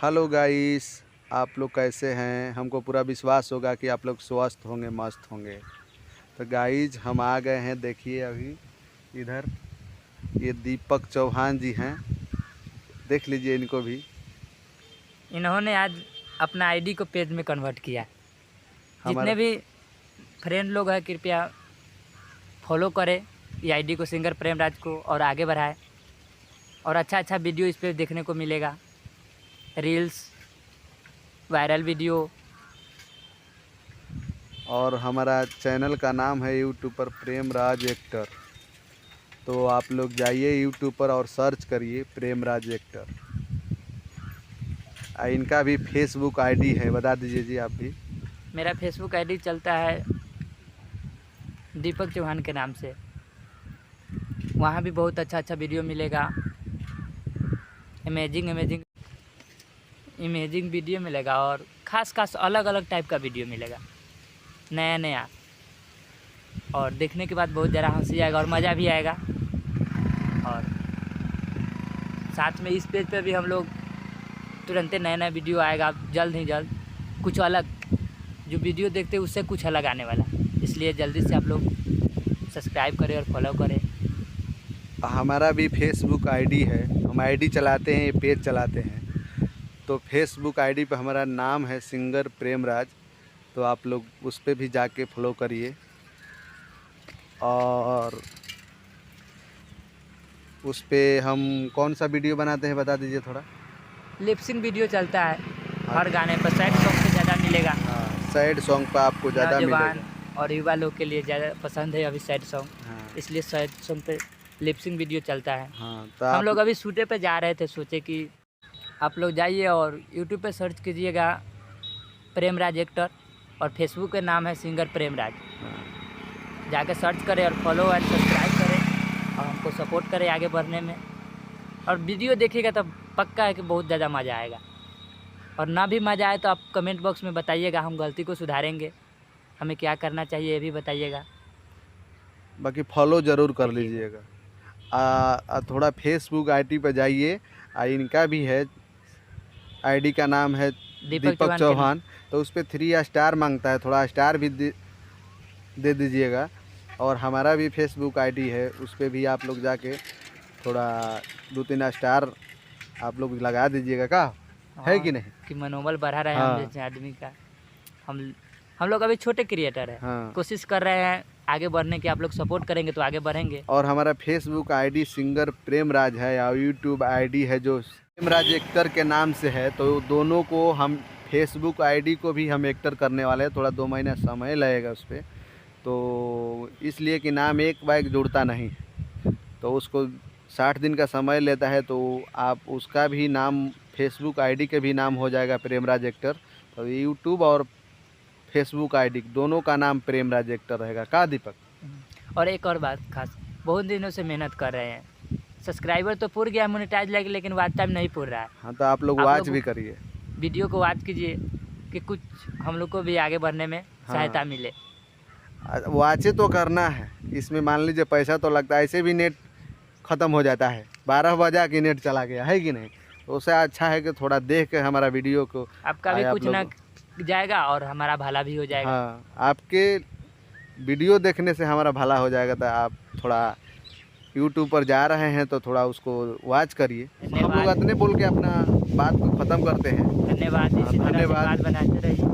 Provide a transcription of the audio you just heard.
Hello guys, आप लोग कैसे हैं। हमको पूरा विश्वास होगा कि आप लोग स्वस्थ होंगे, मस्त होंगे। तो गाइस हम आ गए हैं, देखिए अभी इधर ये दीपक चौहान जी हैं, देख लीजिए इनको भी। इन्होंने आज अपना आईडी को पेज में कन्वर्ट किया। जितने हमारा भी फ्रेंड लोग हैं कृपया फॉलो करें ये आईडी को, सिंगर प्रेमराज को, और आगे बढ़ाएं। और अच्छा वीडियो इस पे देखने को मिलेगा, रील्स, वायरल वीडियो। और हमारा चैनल का नाम है यूट्यूब पर प्रेमराज एक्टर। तो आप लोग जाइए यूट्यूब पर और सर्च करिए प्रेमराज एक्टर। इनका भी फेसबुक आईडी है, बता दीजिए जी आप भी। मेरा फेसबुक आईडी चलता है दीपक चौहान के नाम से। वहाँ भी बहुत अच्छा वीडियो मिलेगा, इमेजिंग वीडियो मिलेगा, और खास अलग टाइप का वीडियो मिलेगा, नया। और देखने के बाद बहुत ज़्यादा हंसी आएगा और मज़ा भी आएगा। और साथ में इस पेज पे भी हम लोग तुरंत नया वीडियो आएगा जल्द ही जल्द, कुछ अलग। जो वीडियो देखते हैं उससे कुछ अलग आने वाला, इसलिए जल्दी से आप लोग सब्सक्राइब करें और फॉलो करें। हमारा भी फेसबुक आईडी है, हम आईडी चलाते हैं, ये पेज चलाते हैं। तो फेसबुक आईडी पे हमारा नाम है सिंगर प्रेमराज। तो आप लोग उस पर भी जाके फॉलो करिए। और उस पर हम कौन सा वीडियो बनाते हैं बता दीजिए थोड़ा। लिपसिंग वीडियो चलता है हर गाने पर, सैड सॉन्ग पे ज़्यादा मिलेगा। हाँ, सैड सॉन्ग पर आपको ज़्यादा मिलेगा। और युवा लोग के लिए ज़्यादा पसंद है अभी सैड सॉन्ग, हाँ, इसलिए सैड सॉन्ग पे लिपसिंग वीडियो चलता है। हाँ, तो हम लोग अभी शूटे पे जा रहे थे, सोचे कि आप लोग जाइए और यूट्यूब पे सर्च कीजिएगा प्रेमराज एक्टर, और फेसबुक का नाम है सिंगर प्रेमराज। जाके सर्च करें और फॉलो एंड सब्सक्राइब करें और हमको सपोर्ट करें आगे बढ़ने में। और वीडियो देखिएगा तो पक्का है कि बहुत ज़्यादा मज़ा आएगा। और ना भी मज़ा आए तो आप कमेंट बॉक्स में बताइएगा, हम गलती को सुधारेंगे। हमें क्या करना चाहिए ये भी बताइएगा। बाकी फॉलो ज़रूर कर लीजिएगा। थोड़ा फेसबुक आईडी पर जाइए, इनका भी है, आईडी का नाम है दीपक चौहान। तो उस पर 3 स्टार मांगता है, थोड़ा स्टार भी दे दीजिएगा। और हमारा भी फेसबुक आईडी है, उस पर भी आप लोग जाके थोड़ा 2-3 स्टार आप लोग लगा दीजिएगा। का है कि नहीं, कि मनोबल बढ़ा रहे हैं हाँ। हम जैसे आदमी का। हम लोग अभी छोटे क्रिएटर हैं, हाँ। कोशिश कर रहे हैं आगे बढ़ने की। आप लोग सपोर्ट करेंगे तो आगे बढ़ेंगे। और हमारा फेसबुक आईडी सिंगर प्रेमराज है, और यूट्यूब आईडी है जो प्रेमराज एक्टर के नाम से है। तो दोनों को हम, फेसबुक आईडी को भी हम एक्टर करने वाले हैं। थोड़ा 2 महीना समय लगेगा उस पर, तो इसलिए कि नाम एक बाइक जुड़ता नहीं, तो उसको 60 दिन का समय लेता है। तो आप उसका भी नाम, फेसबुक आईडी के भी नाम हो जाएगा प्रेमराज एक्टर। तो यूट्यूब और फेसबुक आईडी दोनों का नाम प्रेमराज एक्टर रहेगा। का दीपक? और एक और बात खास, बहुत दिनों से मेहनत कर रहे हैं, सब्सक्राइबर तो पूर गया, मोनेटाइज लगे, लेकिन वॉच टाइम नहीं पूर रहा है। हाँ, तो आप लोग वॉच भी करिए, वीडियो को वॉच कीजिए कि कुछ हम लोग को भी आगे बढ़ने में सहायता मिले। वॉचे तो करना है, इसमें मान लीजिए पैसा तो लगता है, ऐसे भी नेट ख़त्म हो जाता है, 12 बजा के नेट चला गया है कि नहीं। तो उससे अच्छा है कि थोड़ा देख के हमारा वीडियो को, आपका भी कुछ ना जाएगा और हमारा भला भी हो जाएगा। हाँ, आपके वीडियो देखने से हमारा भला हो जाएगा। तो आप थोड़ा यूट्यूब पर जा रहे हैं तो थोड़ा उसको वॉच करिए। हम लोग इतने बोल के अपना बात को ख़त्म करते हैं। धन्यवाद। धन्यवाद। बनाते रहिए।